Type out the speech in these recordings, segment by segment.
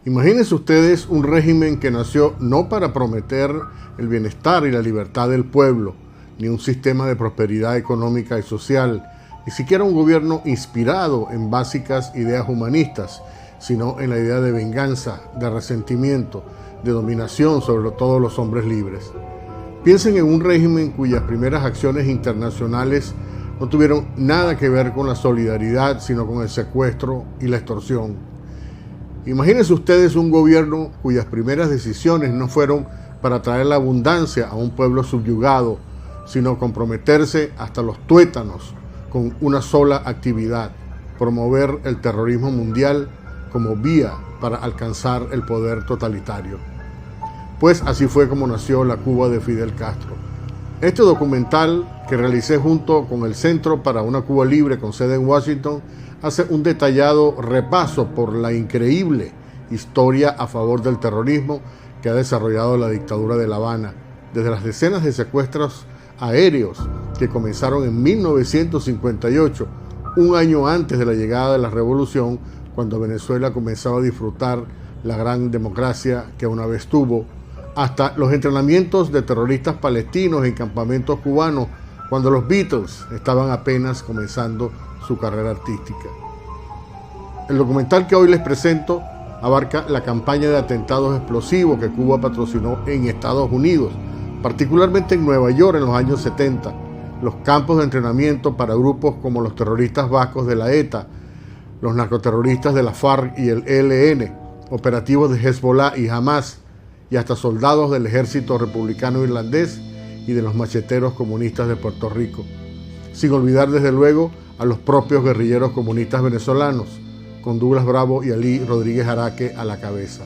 Imagínense ustedes un régimen que nació no para prometer el bienestar y la libertad del pueblo, ni un sistema de prosperidad económica y social, ni siquiera un gobierno inspirado en básicas ideas humanistas, sino en la idea de venganza, de resentimiento, de dominación sobre todos los hombres libres. Piensen en un régimen cuyas primeras acciones internacionales no tuvieron nada que ver con la solidaridad, sino con el secuestro y la extorsión. Imagínense ustedes un gobierno cuyas primeras decisiones no fueron para traer la abundancia a un pueblo subyugado, sino comprometerse hasta los tuétanos con una sola actividad: promover el terrorismo mundial como vía para alcanzar el poder totalitario. Pues así fue como nació la Cuba de Fidel Castro. Este documental, que realicé junto con el Centro para una Cuba Libre con sede en Washington, hace un detallado repaso por la increíble historia a favor del terrorismo que ha desarrollado la dictadura de La Habana, desde las decenas de secuestros aéreos que comenzaron en 1958, un año antes de la llegada de la revolución, cuando Venezuela comenzaba a disfrutar la gran democracia que una vez tuvo, hasta los entrenamientos de terroristas palestinos en campamentos cubanos, cuando los Beatles estaban apenas comenzando su carrera artística. El documental que hoy les presento abarca la campaña de atentados explosivos que Cuba patrocinó en Estados Unidos, particularmente en Nueva York en los años 70, los campos de entrenamiento para grupos como los terroristas vascos de la ETA, los narcoterroristas de la FARC y el ELN, operativos de Hezbollah y Hamas, y hasta soldados del ejército republicano irlandés y de los macheteros comunistas de Puerto Rico, sin olvidar desde luego a los propios guerrilleros comunistas venezolanos, con Douglas Bravo y Alí Rodríguez Araque a la cabeza.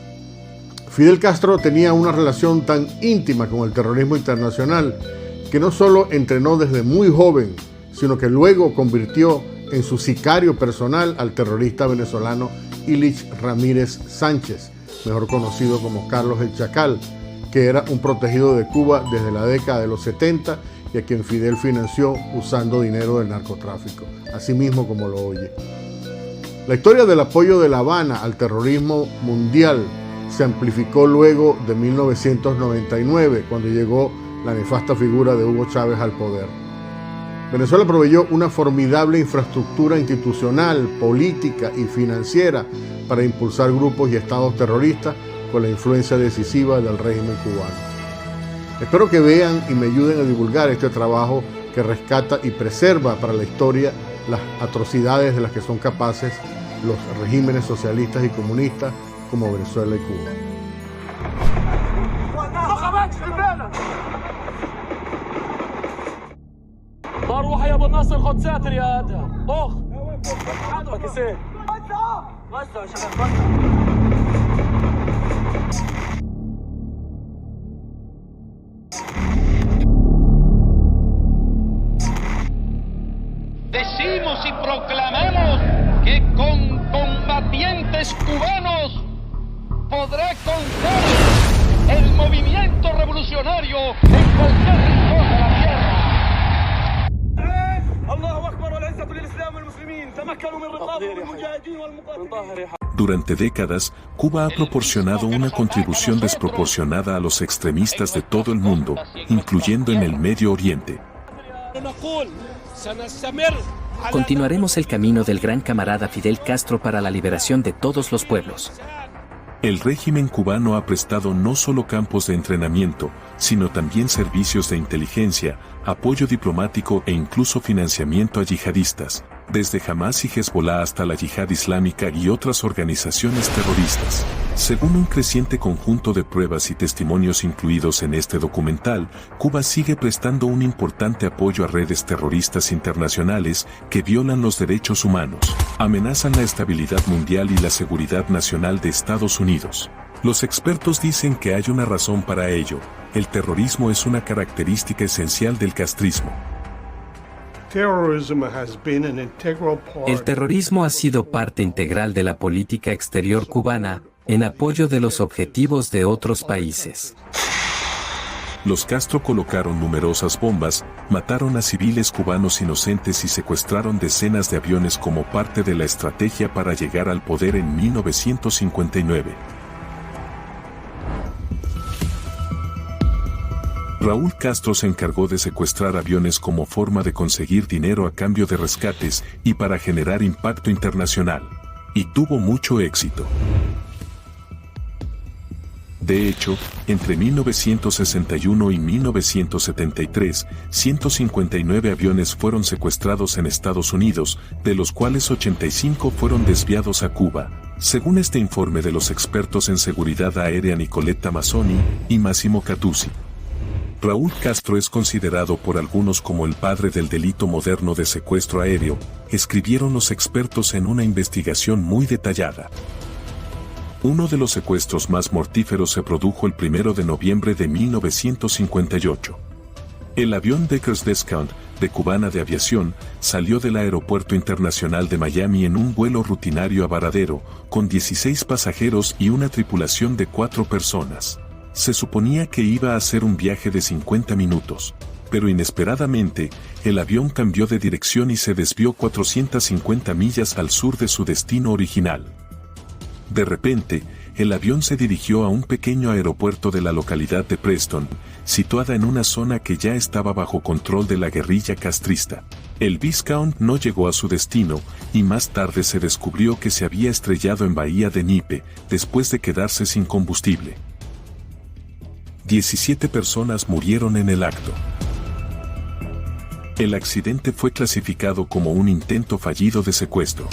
Fidel Castro tenía una relación tan íntima con el terrorismo internacional que no solo entrenó desde muy joven, sino que luego convirtió en su sicario personal al terrorista venezolano Ilich Ramírez Sánchez, mejor conocido como Carlos el Chacal, que era un protegido de Cuba desde la década de los 70 y a quien Fidel financió usando dinero del narcotráfico, así mismo como lo oye. La historia del apoyo de La Habana al terrorismo mundial se amplificó luego de 1999, cuando llegó la nefasta figura de Hugo Chávez al poder. Venezuela proveyó una formidable infraestructura institucional, política y financiera para impulsar grupos y estados terroristas con la influencia decisiva del régimen cubano. Espero que vean y me ayuden a divulgar este trabajo que rescata y preserva para la historia las atrocidades de las que son capaces los regímenes socialistas y comunistas como Venezuela y Cuba. روح يا ابو الناصر خد ساتر يا ادهم اخ كيسين وسع يا شباب Decimos y proclamamos que con combatientes cubanos podrá contar el movimiento revolucionario en cualquier rincón de la tierra. Durante décadas, Cuba ha proporcionado una contribución desproporcionada a los extremistas de todo el mundo, incluyendo en el Medio Oriente. Continuaremos el camino del gran camarada Fidel Castro para la liberación de todos los pueblos. El régimen cubano ha prestado no solo campos de entrenamiento, sino también servicios de inteligencia, apoyo diplomático e incluso financiamiento a yihadistas, desde Hamas y Hezbollah hasta la Yihad Islámica y otras organizaciones terroristas. Según un creciente conjunto de pruebas y testimonios incluidos en este documental, Cuba sigue prestando un importante apoyo a redes terroristas internacionales que violan los derechos humanos, amenazan la estabilidad mundial y la seguridad nacional de Estados Unidos. Los expertos dicen que hay una razón para ello: el terrorismo es una característica esencial del castrismo. El terrorismo ha sido parte integral de la política exterior cubana, en apoyo de los objetivos de otros países. Los Castro colocaron numerosas bombas, mataron a civiles cubanos inocentes y secuestraron decenas de aviones como parte de la estrategia para llegar al poder en 1959. Raúl Castro se encargó de secuestrar aviones como forma de conseguir dinero a cambio de rescates y para generar impacto internacional. Y tuvo mucho éxito. De hecho, entre 1961 y 1973, 159 aviones fueron secuestrados en Estados Unidos, de los cuales 85 fueron desviados a Cuba, según este informe de los expertos en seguridad aérea Nicoletta Mazzoni y Massimo Cattusi. Raúl Castro es considerado por algunos como el padre del delito moderno de secuestro aéreo, escribieron los expertos en una investigación muy detallada. Uno de los secuestros más mortíferos se produjo el 1 de noviembre de 1958. El avión Decker's Discount, de Cubana de Aviación, salió del Aeropuerto Internacional de Miami en un vuelo rutinario a Varadero, con 16 pasajeros y una tripulación de 4 personas. Se suponía que iba a hacer un viaje de 50 minutos, pero inesperadamente, el avión cambió de dirección y se desvió 450 millas al sur de su destino original. De repente, el avión se dirigió a un pequeño aeropuerto de la localidad de Preston, situada en una zona que ya estaba bajo control de la guerrilla castrista. El Viscount no llegó a su destino, y más tarde se descubrió que se había estrellado en Bahía de Nipe, después de quedarse sin combustible. 17 personas murieron en el acto. El accidente fue clasificado como un intento fallido de secuestro.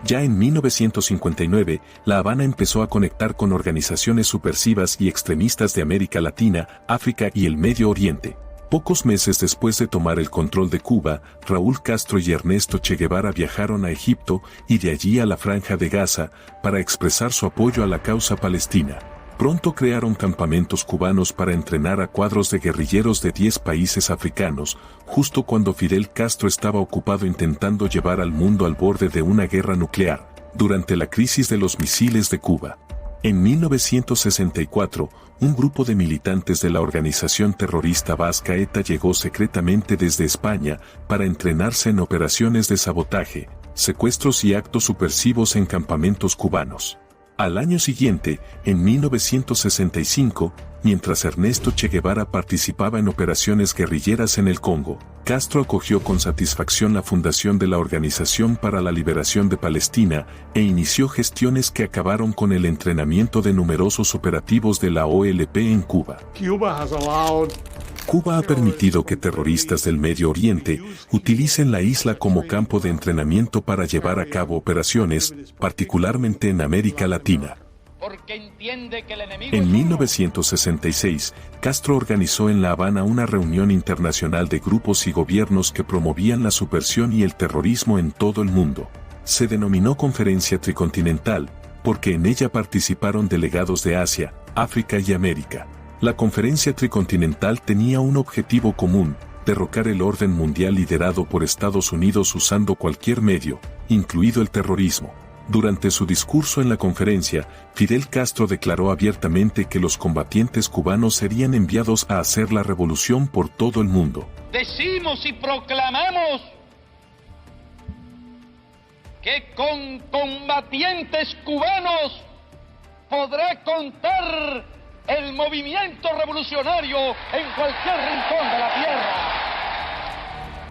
Ya en 1959, La Habana empezó a conectar con organizaciones subversivas y extremistas de América Latina, África y el Medio Oriente. Pocos meses después de tomar el control de Cuba, Raúl Castro y Ernesto Che Guevara viajaron a Egipto y de allí a la Franja de Gaza para expresar su apoyo a la causa palestina. Pronto crearon campamentos cubanos para entrenar a cuadros de guerrilleros de 10 países africanos, justo cuando Fidel Castro estaba ocupado intentando llevar al mundo al borde de una guerra nuclear, durante la crisis de los misiles de Cuba. En 1964, un grupo de militantes de la organización terrorista vasca ETA llegó secretamente desde España para entrenarse en operaciones de sabotaje, secuestros y actos subversivos en campamentos cubanos. Al año siguiente, en 1965, mientras Ernesto Che Guevara participaba en operaciones guerrilleras en el Congo, Castro acogió con satisfacción la fundación de la Organización para la Liberación de Palestina e inició gestiones que acabaron con el entrenamiento de numerosos operativos de la OLP en Cuba. Cuba ha permitido que terroristas del Medio Oriente utilicen la isla como campo de entrenamiento para llevar a cabo operaciones, particularmente en América Latina. En 1966, Castro organizó en La Habana una reunión internacional de grupos y gobiernos que promovían la subversión y el terrorismo en todo el mundo. Se denominó Conferencia Tricontinental, porque en ella participaron delegados de Asia, África y América. La Conferencia Tricontinental tenía un objetivo común: derrocar el orden mundial liderado por Estados Unidos usando cualquier medio, incluido el terrorismo. Durante su discurso en la conferencia, Fidel Castro declaró abiertamente que los combatientes cubanos serían enviados a hacer la revolución por todo el mundo. Decimos y proclamamos que con combatientes cubanos podrá contar el movimiento revolucionario en cualquier rincón de la tierra.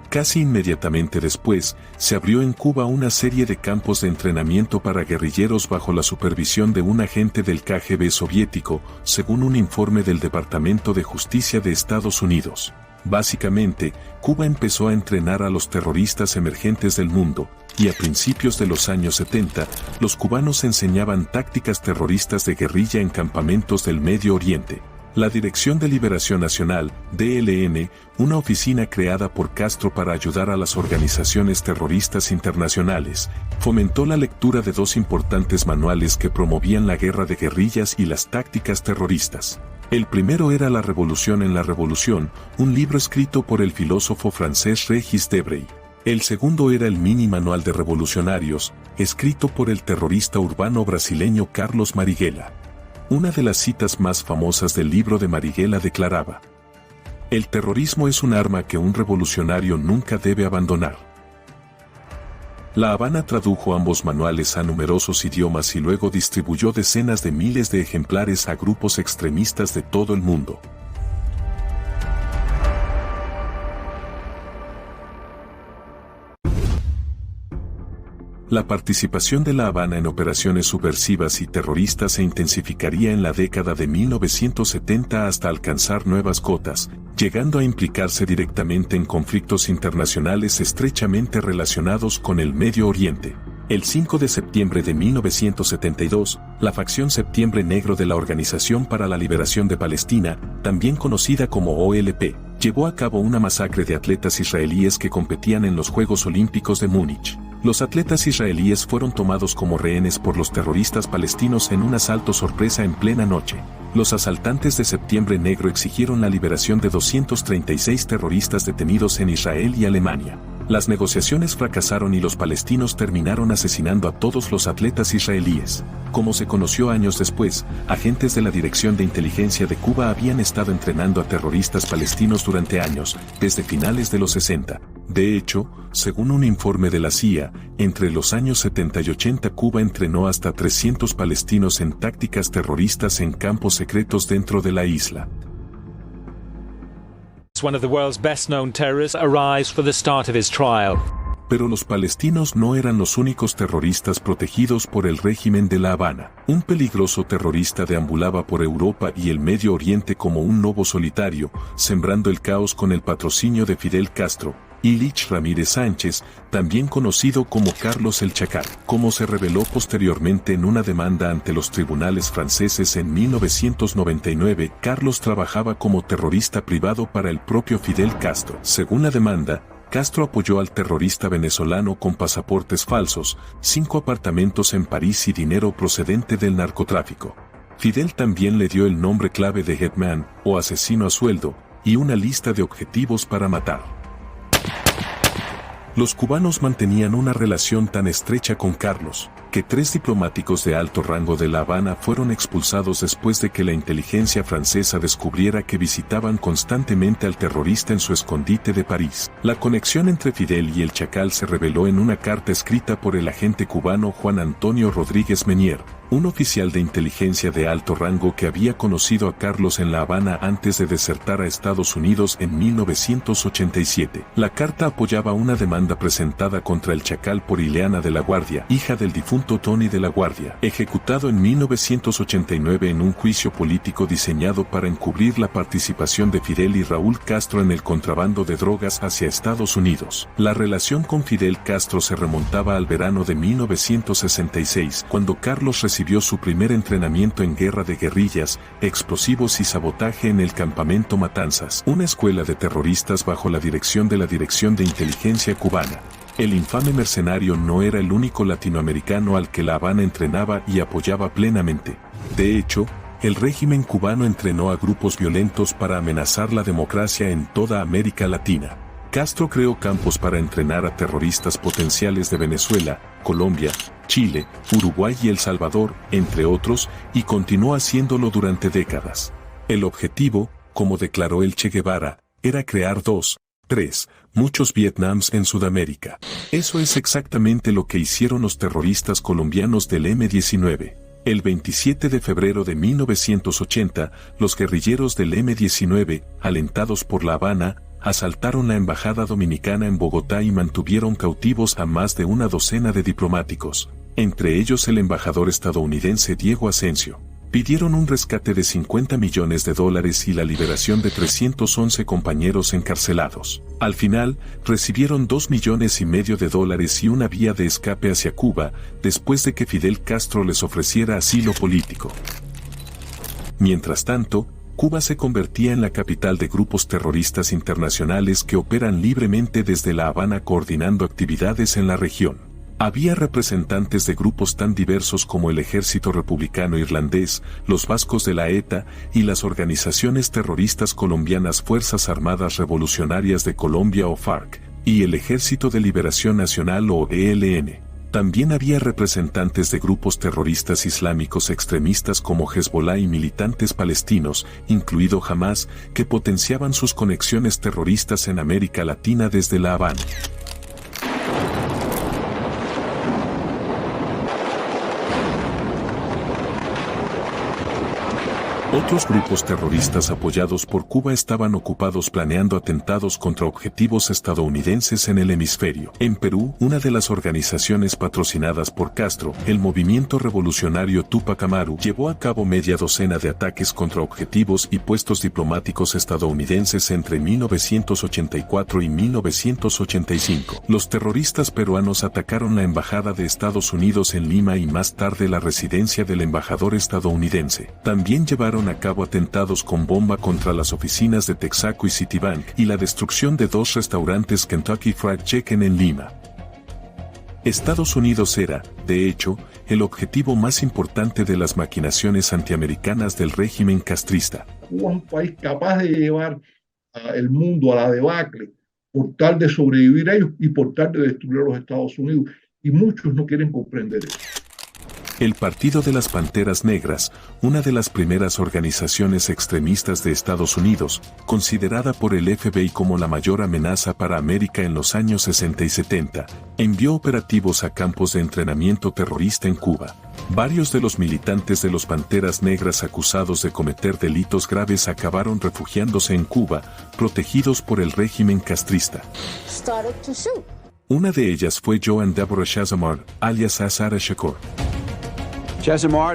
Casi inmediatamente después, se abrió en Cuba una serie de campos de entrenamiento para guerrilleros bajo la supervisión de un agente del KGB soviético, según un informe del Departamento de Justicia de Estados Unidos. Básicamente, Cuba empezó a entrenar a los terroristas emergentes del mundo, y a principios de los años 70, los cubanos enseñaban tácticas terroristas de guerrilla en campamentos del Medio Oriente. La Dirección de Liberación Nacional, DLN, una oficina creada por Castro para ayudar a las organizaciones terroristas internacionales, fomentó la lectura de 2 importantes manuales que promovían la guerra de guerrillas y las tácticas terroristas. El primero era La Revolución en la Revolución, un libro escrito por el filósofo francés Régis Debray. El segundo era el Mini Manual de Revolucionarios, escrito por el terrorista urbano brasileño Carlos Marighella. Una de las citas más famosas del libro de Marighella declaraba: "El terrorismo es un arma que un revolucionario nunca debe abandonar". La Habana tradujo ambos manuales a numerosos idiomas y luego distribuyó decenas de miles de ejemplares a grupos extremistas de todo el mundo. La participación de La Habana en operaciones subversivas y terroristas se intensificaría en la década de 1970 hasta alcanzar nuevas cotas, llegando a implicarse directamente en conflictos internacionales estrechamente relacionados con el Medio Oriente. El 5 de septiembre de 1972, la facción Septiembre Negro de la Organización para la Liberación de Palestina, también conocida como OLP, llevó a cabo una masacre de atletas israelíes que competían en los Juegos Olímpicos de Múnich. Los atletas israelíes fueron tomados como rehenes por los terroristas palestinos en un asalto sorpresa en plena noche. Los asaltantes de Septiembre Negro exigieron la liberación de 236 terroristas detenidos en Israel y Alemania. Las negociaciones fracasaron y los palestinos terminaron asesinando a todos los atletas israelíes. Como se conoció años después, agentes de la Dirección de Inteligencia de Cuba habían estado entrenando a terroristas palestinos durante años, desde finales de los 60. De hecho, según un informe de la CIA, entre los años 70 y 80 Cuba entrenó hasta 300 palestinos en tácticas terroristas en campos secretos dentro de la isla. One of the world's best-known terrorists arrives for the start of his trial. Pero los palestinos no eran los únicos terroristas protegidos por el régimen de La Habana. Un peligroso terrorista deambulaba por Europa y el Medio Oriente como un lobo solitario, sembrando el caos con el patrocinio de Fidel Castro, Ilich Ramírez Sánchez, también conocido como Carlos el Chacal. Como se reveló posteriormente en una demanda ante los tribunales franceses en 1999, Carlos trabajaba como terrorista privado para el propio Fidel Castro. Según la demanda, Castro apoyó al terrorista venezolano con pasaportes falsos, 5 apartamentos en París y dinero procedente del narcotráfico. Fidel también le dio el nombre clave de Hitman, o asesino a sueldo, y una lista de objetivos para matar. Los cubanos mantenían una relación tan estrecha con Carlos, que 3 diplomáticos de alto rango de La Habana fueron expulsados después de que la inteligencia francesa descubriera que visitaban constantemente al terrorista en su escondite de París. La conexión entre Fidel y el Chacal se reveló en una carta escrita por el agente cubano Juan Antonio Rodríguez Menier, un oficial de inteligencia de alto rango que había conocido a Carlos en La Habana antes de desertar a Estados Unidos en 1987. La carta apoyaba una demanda presentada contra el Chacal por Ileana de la Guardia, hija del difunto Tony de la Guardia, ejecutado en 1989 en un juicio político diseñado para encubrir la participación de Fidel y Raúl Castro en el contrabando de drogas hacia Estados Unidos. La relación con Fidel Castro se remontaba al verano de 1966, cuando Carlos recibió su primer entrenamiento en guerra de guerrillas, explosivos y sabotaje en el campamento Matanzas, una escuela de terroristas bajo la dirección de la Dirección de Inteligencia cubana. El infame mercenario no era el único latinoamericano al que La Habana entrenaba y apoyaba plenamente. De hecho, el régimen cubano entrenó a grupos violentos para amenazar la democracia en toda América Latina. Castro creó campos para entrenar a terroristas potenciales de Venezuela, Colombia, Chile, Uruguay y El Salvador, entre otros, y continuó haciéndolo durante décadas. El objetivo, como declaró el Che Guevara, era crear 2, 3, muchos Vietnams en Sudamérica. Eso es exactamente lo que hicieron los terroristas colombianos del M-19. El 27 de febrero de 1980, los guerrilleros del M-19, alentados por La Habana, asaltaron la embajada dominicana en Bogotá y mantuvieron cautivos a más de una docena de diplomáticos, entre ellos el embajador estadounidense Diego Asensio. Pidieron un rescate de $50 millones y la liberación de 311 compañeros encarcelados. Al final, recibieron $2,5 millones y una vía de escape hacia Cuba, después de que Fidel Castro les ofreciera asilo político. Mientras tanto, Cuba se convertía en la capital de grupos terroristas internacionales que operan libremente desde La Habana coordinando actividades en la región. Había representantes de grupos tan diversos como el Ejército Republicano Irlandés, los Vascos de la ETA y las organizaciones terroristas colombianas Fuerzas Armadas Revolucionarias de Colombia o FARC, y el Ejército de Liberación Nacional o ELN. También había representantes de grupos terroristas islámicos extremistas como Hezbollah y militantes palestinos, incluido Hamas, que potenciaban sus conexiones terroristas en América Latina desde La Habana. Otros grupos terroristas apoyados por Cuba estaban ocupados planeando atentados contra objetivos estadounidenses en el hemisferio. En Perú, una de las organizaciones patrocinadas por Castro, el Movimiento Revolucionario Túpac Amaru, llevó a cabo media docena de ataques contra objetivos y puestos diplomáticos estadounidenses entre 1984 y 1985. Los terroristas peruanos atacaron la embajada de Estados Unidos en Lima y más tarde la residencia del embajador estadounidense. También llevaron a cabo atentados con bomba contra las oficinas de Texaco y Citibank y la destrucción de 2 restaurantes Kentucky Fried Chicken en Lima. Estados Unidos era, de hecho, el objetivo más importante de las maquinaciones antiamericanas del régimen castrista. Cuba es un país capaz de llevar el mundo a la debacle por tal de sobrevivir a ellos y por tal de destruir a los Estados Unidos. Y muchos no quieren comprender eso. El Partido de las Panteras Negras, una de las primeras organizaciones extremistas de Estados Unidos, considerada por el FBI como la mayor amenaza para América en los años 60 y 70, envió operativos a campos de entrenamiento terrorista en Cuba. Varios de los militantes de los Panteras Negras acusados de cometer delitos graves acabaron refugiándose en Cuba, protegidos por el régimen castrista. Una de ellas fue Joan Deborah Chesimard, alias Azara Shakur.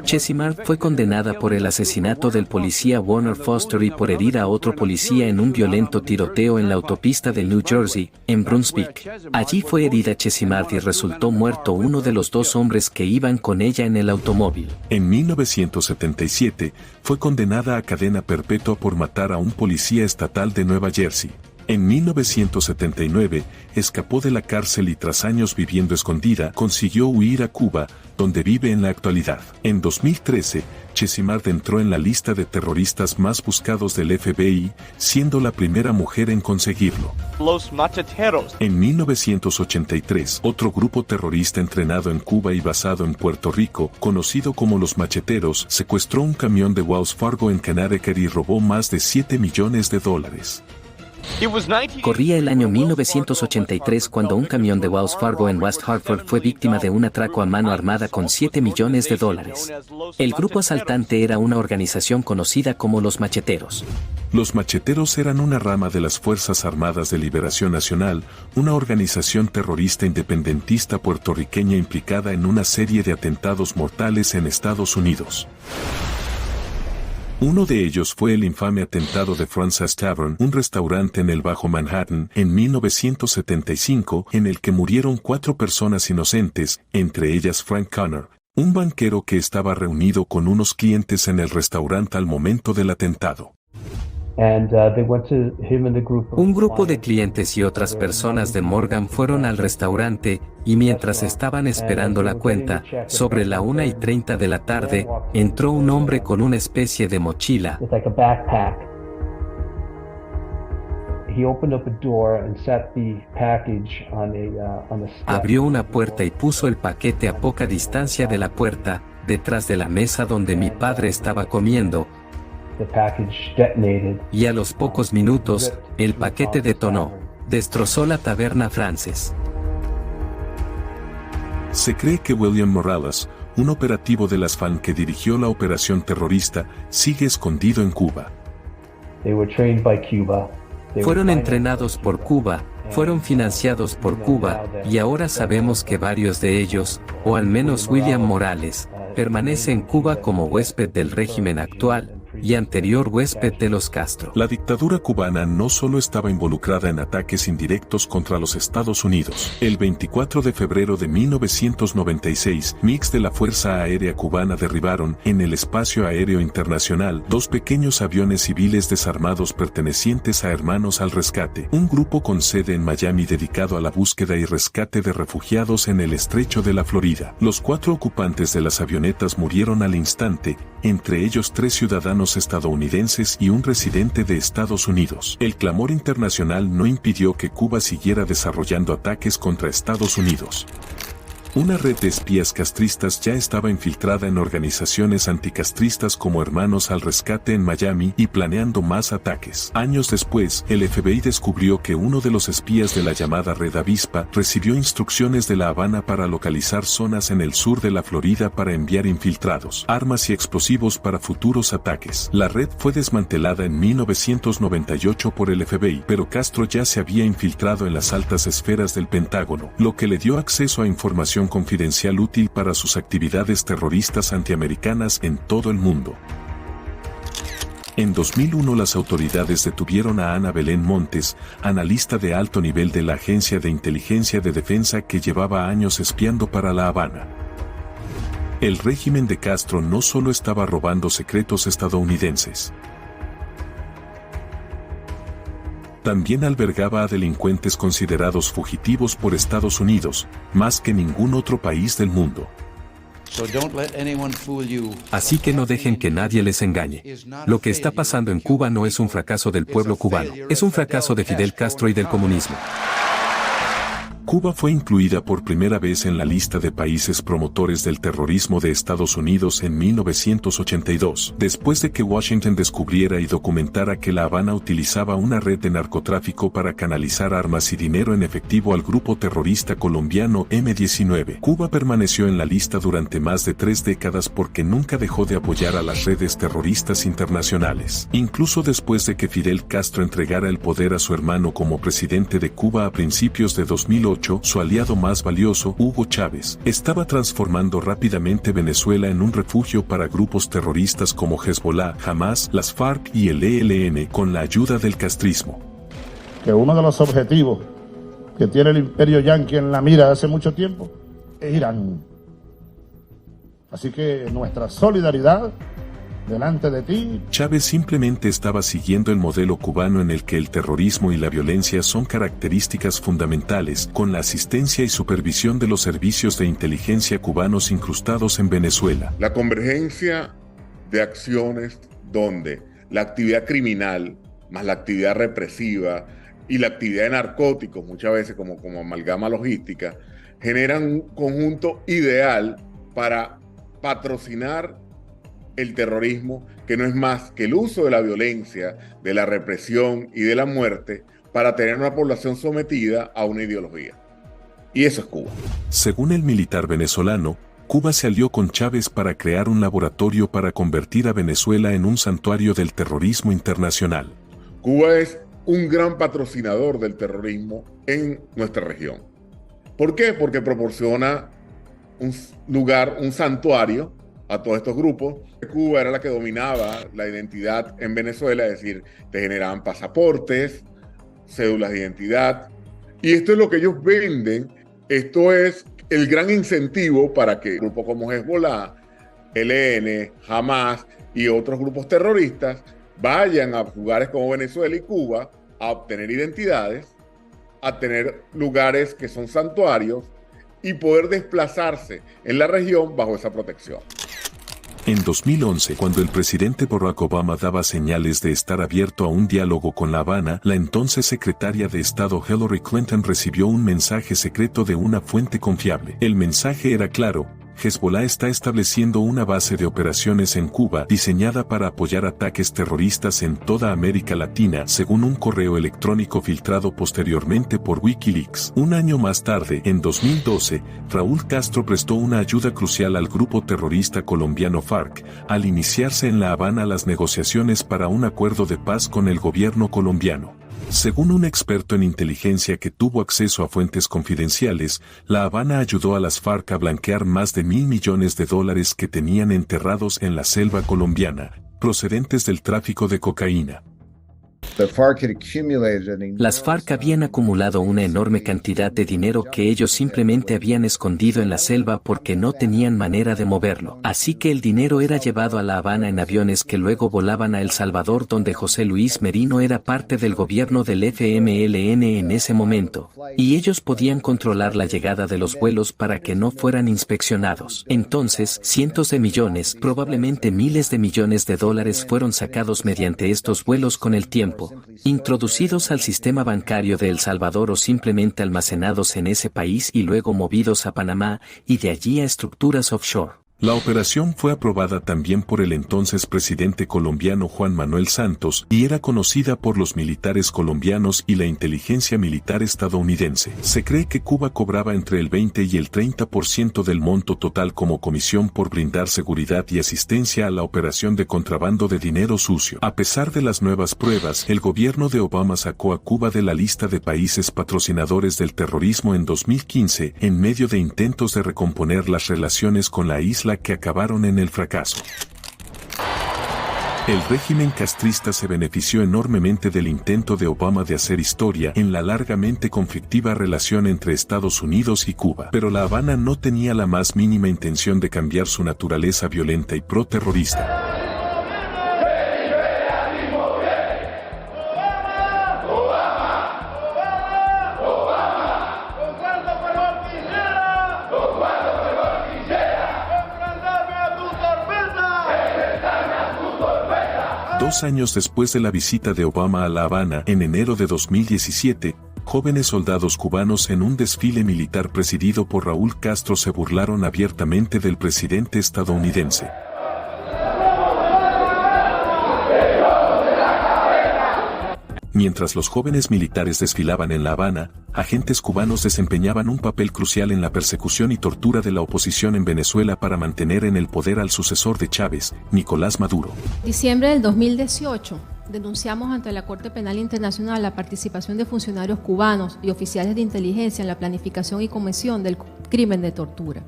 Chesimard fue condenada por el asesinato del policía Warner Foster y por herir a otro policía en un violento tiroteo en la autopista de New Jersey, en Brunswick. Allí fue herida Chesimard y resultó muerto uno de los 2 hombres que iban con ella en el automóvil. En 1977, fue condenada a cadena perpetua por matar a un policía estatal de Nueva Jersey. En 1979, escapó de la cárcel y tras años viviendo escondida, consiguió huir a Cuba, donde vive en la actualidad. En 2013, Chesimard entró en la lista de terroristas más buscados del FBI, siendo la primera mujer en conseguirlo. Los Macheteros. En 1983, otro grupo terrorista entrenado en Cuba y basado en Puerto Rico, conocido como los Macheteros, secuestró un camión de Wells Fargo en Connecticut y robó más de $7 millones. Corría el año 1983 cuando un camión de Wells Fargo en West Hartford fue víctima de un atraco a mano armada con $7 millones. El grupo asaltante era una organización conocida como los Macheteros. Los Macheteros eran una rama de las Fuerzas Armadas de Liberación Nacional, una organización terrorista independentista puertorriqueña implicada en una serie de atentados mortales en Estados Unidos. Uno de ellos fue el infame atentado de Francis Tavern, un restaurante en el Bajo Manhattan, en 1975, en el que murieron 4 personas inocentes, entre ellas Frank Connor, un banquero que estaba reunido con unos clientes en el restaurante al momento del atentado. Un grupo de clientes y otras personas de Morgan fueron al restaurante, y mientras estaban esperando la cuenta, sobre la 1:30 de la tarde, entró un hombre con una especie de mochila. Abrió una puerta y puso el paquete a poca distancia de la puerta, detrás de la mesa donde mi padre estaba comiendo. Y a los pocos minutos, el paquete detonó. Destrozó la taberna Frances. Se cree que William Morales, un operativo de las FAN que dirigió la operación terrorista, sigue escondido en Cuba. Fueron entrenados por Cuba, fueron financiados por Cuba, y ahora sabemos que varios de ellos, o al menos William Morales, permanece en Cuba como huésped del régimen actual, y anterior huésped de los Castro. La dictadura cubana no solo estaba involucrada en ataques indirectos contra los Estados Unidos. El 24 de febrero de 1996, MiGs de la Fuerza Aérea Cubana derribaron, en el espacio aéreo internacional, 2 pequeños aviones civiles desarmados pertenecientes a Hermanos al Rescate, un grupo con sede en Miami dedicado a la búsqueda y rescate de refugiados en el estrecho de la Florida. Los 4 ocupantes de las avionetas murieron al instante, entre ellos 3 ciudadanos estadounidenses y un residente de Estados Unidos. El clamor internacional no impidió que Cuba siguiera desarrollando ataques contra Estados Unidos. Una red de espías castristas ya estaba infiltrada en organizaciones anticastristas como Hermanos al Rescate en Miami y planeando más ataques. Años después, el FBI descubrió que uno de los espías de la llamada Red Avispa recibió instrucciones de La Habana para localizar zonas en el sur de la Florida para enviar infiltrados, armas y explosivos para futuros ataques. La red fue desmantelada en 1998 por el FBI, pero Castro ya se había infiltrado en las altas esferas del Pentágono, lo que le dio acceso a información confidencial útil para sus actividades terroristas antiamericanas en todo el mundo. En 2001 las autoridades detuvieron a Ana Belén Montes, analista de alto nivel de la Agencia de Inteligencia de Defensa que llevaba años espiando para La Habana. El régimen de Castro no solo estaba robando secretos estadounidenses, también albergaba a delincuentes considerados fugitivos por Estados Unidos, más que ningún otro país del mundo. Así que no dejen que nadie les engañe. Lo que está pasando en Cuba no es un fracaso del pueblo cubano, es un fracaso de Fidel Castro y del comunismo. Cuba fue incluida por primera vez en la lista de países promotores del terrorismo de Estados Unidos en 1982, después de que Washington descubriera y documentara que La Habana utilizaba una red de narcotráfico para canalizar armas y dinero en efectivo al grupo terrorista colombiano M-19. Cuba permaneció en la lista durante más de 3 décadas porque nunca dejó de apoyar a las redes terroristas internacionales. Incluso después de que Fidel Castro entregara el poder a su hermano como presidente de Cuba a principios de 2008, su aliado más valioso, Hugo Chávez, estaba transformando rápidamente Venezuela en un refugio para grupos terroristas como Hezbollah, Hamas, las FARC y el ELN con la ayuda del castrismo. Que uno de los objetivos que tiene el imperio yanqui en la mira hace mucho tiempo es Irán. Así que nuestra solidaridad delante de ti. Chávez simplemente estaba siguiendo el modelo cubano en el que el terrorismo y la violencia son características fundamentales, con la asistencia y supervisión de los servicios de inteligencia cubanos incrustados en Venezuela. La convergencia de acciones donde la actividad criminal más la actividad represiva y la actividad de narcóticos, muchas veces como amalgama logística, generan un conjunto ideal para patrocinar el terrorismo, que no es más que el uso de la violencia, de la represión y de la muerte para tener una población sometida a una ideología. Y eso es Cuba. Según el militar venezolano, Cuba se alió con Chávez para crear un laboratorio para convertir a Venezuela en un santuario del terrorismo internacional. Cuba es un gran patrocinador del terrorismo en nuestra región. ¿Por qué? Porque proporciona un lugar, un santuario a todos estos grupos. Cuba era la que dominaba la identidad en Venezuela, es decir, te generaban pasaportes, cédulas de identidad, y esto es lo que ellos venden. Esto es el gran incentivo para que grupos como Hezbollah, ELN, Hamas y otros grupos terroristas vayan a lugares como Venezuela y Cuba a obtener identidades, a tener lugares que son santuarios y poder desplazarse en la región bajo esa protección. En 2011, cuando el presidente Barack Obama daba señales de estar abierto a un diálogo con La Habana, la entonces secretaria de Estado Hillary Clinton recibió un mensaje secreto de una fuente confiable. El mensaje era claro: Hezbollah está estableciendo una base de operaciones en Cuba diseñada para apoyar ataques terroristas en toda América Latina, según un correo electrónico filtrado posteriormente por Wikileaks. Un año más tarde, en 2012, Raúl Castro prestó una ayuda crucial al grupo terrorista colombiano FARC, al iniciarse en La Habana las negociaciones para un acuerdo de paz con el gobierno colombiano. Según un experto en inteligencia que tuvo acceso a fuentes confidenciales, La Habana ayudó a las FARC a blanquear más de $1.000 millones que tenían enterrados en la selva colombiana, procedentes del tráfico de cocaína. Las FARC habían acumulado una enorme cantidad de dinero que ellos simplemente habían escondido en la selva porque no tenían manera de moverlo. Así que el dinero era llevado a La Habana en aviones que luego volaban a El Salvador, donde José Luis Merino era parte del gobierno del FMLN en ese momento, y ellos podían controlar la llegada de los vuelos para que no fueran inspeccionados. Entonces, cientos de millones, probablemente miles de millones de dólares fueron sacados mediante estos vuelos con el tiempo. tiempo, introducidos al sistema bancario de El Salvador o simplemente almacenados en ese país y luego movidos a Panamá y de allí a estructuras offshore. La operación fue aprobada también por el entonces presidente colombiano Juan Manuel Santos y era conocida por los militares colombianos y la inteligencia militar estadounidense. Se cree que Cuba cobraba entre el 20 y el 30% del monto total como comisión por brindar seguridad y asistencia a la operación de contrabando de dinero sucio. A pesar de las nuevas pruebas, el gobierno de Obama sacó a Cuba de la lista de países patrocinadores del terrorismo en 2015 en medio de intentos de recomponer las relaciones con la isla que acabaron en el fracaso. El régimen castrista se benefició enormemente del intento de Obama de hacer historia en la largamente conflictiva relación entre Estados Unidos y Cuba, pero La Habana no tenía la más mínima intención de cambiar su naturaleza violenta y pro-terrorista. Dos años después de la visita de Obama a La Habana en enero de 2017, jóvenes soldados cubanos en un desfile militar presidido por Raúl Castro se burlaron abiertamente del presidente estadounidense. Mientras los jóvenes militares desfilaban en La Habana, agentes cubanos desempeñaban un papel crucial en la persecución y tortura de la oposición en Venezuela para mantener en el poder al sucesor de Chávez, Nicolás Maduro. En diciembre del 2018, denunciamos ante la Corte Penal Internacional la participación de funcionarios cubanos y oficiales de inteligencia en la planificación y comisión del crimen de tortura,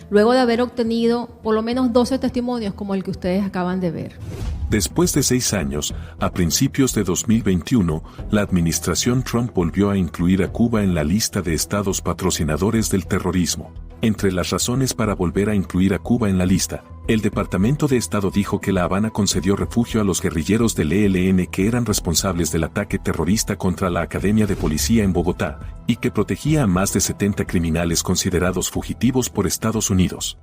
luego de haber obtenido por lo menos 12 testimonios como el que ustedes acaban de ver. Después de 6 años, a principios de 2021, la administración Trump volvió a incluir a Cuba en la lista de estados patrocinadores del terrorismo. Entre las razones para volver a incluir a Cuba en la lista, el Departamento de Estado dijo que La Habana concedió refugio a los guerrilleros del ELN que eran responsables del ataque terrorista contra la Academia de Policía en Bogotá, y que protegía a más de 70 criminales considerados fugitivos por Estados Unidos.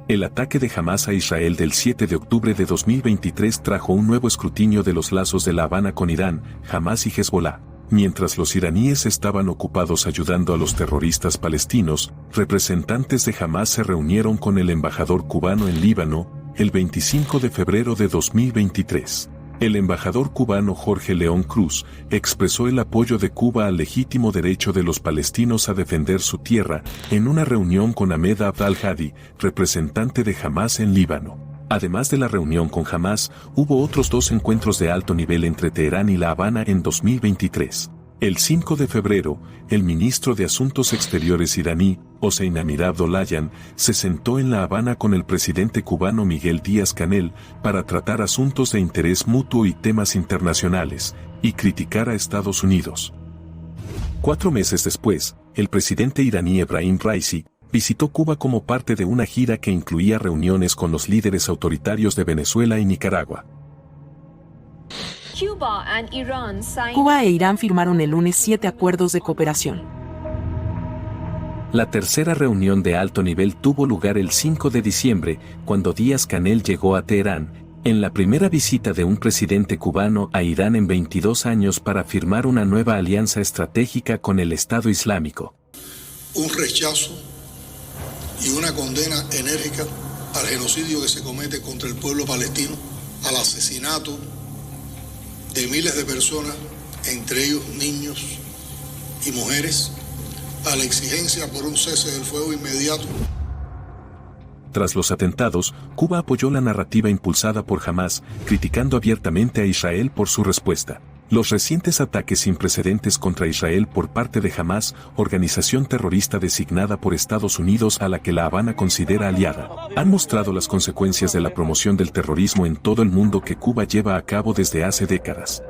El ataque de Hamás a Israel del 7 de octubre de 2023 trajo un nuevo escrutinio de los lazos de La Habana con Irán, Hamás y Hezbolá. Mientras los iraníes estaban ocupados ayudando a los terroristas palestinos, representantes de Hamás se reunieron con el embajador cubano en Líbano, el 25 de febrero de 2023. El embajador cubano Jorge León Cruz expresó el apoyo de Cuba al legítimo derecho de los palestinos a defender su tierra en una reunión con Ahmed Abd al-Hadi, representante de Hamás en Líbano. Además de la reunión con Hamás, hubo otros 2 encuentros de alto nivel entre Teherán y La Habana en 2023. El 5 de febrero, el ministro de Asuntos Exteriores iraní, Hossein Amir-Abdollahian, se sentó en La Habana con el presidente cubano Miguel Díaz-Canel para tratar asuntos de interés mutuo y temas internacionales, y criticar a Estados Unidos. 4 meses después, el presidente iraní Ebrahim Raisi visitó Cuba como parte de una gira que incluía reuniones con los líderes autoritarios de Venezuela y Nicaragua. Cuba e Irán firmaron el lunes 7 acuerdos de cooperación. La tercera reunión de alto nivel tuvo lugar el 5 de diciembre, cuando Díaz-Canel llegó a Teherán, en la primera visita de un presidente cubano a Irán en 22 años para firmar una nueva alianza estratégica con el Estado Islámico. Un rechazo y una condena enérgica al genocidio que se comete contra el pueblo palestino, al asesinato de miles de personas, entre ellos niños y mujeres, a la exigencia por un cese del fuego inmediato. Tras los atentados, Cuba apoyó la narrativa impulsada por Hamás, criticando abiertamente a Israel por su respuesta. Los recientes ataques sin precedentes contra Israel por parte de Hamás, organización terrorista designada por Estados Unidos a la que La Habana considera aliada, han mostrado las consecuencias de la promoción del terrorismo en todo el mundo que Cuba lleva a cabo desde hace décadas.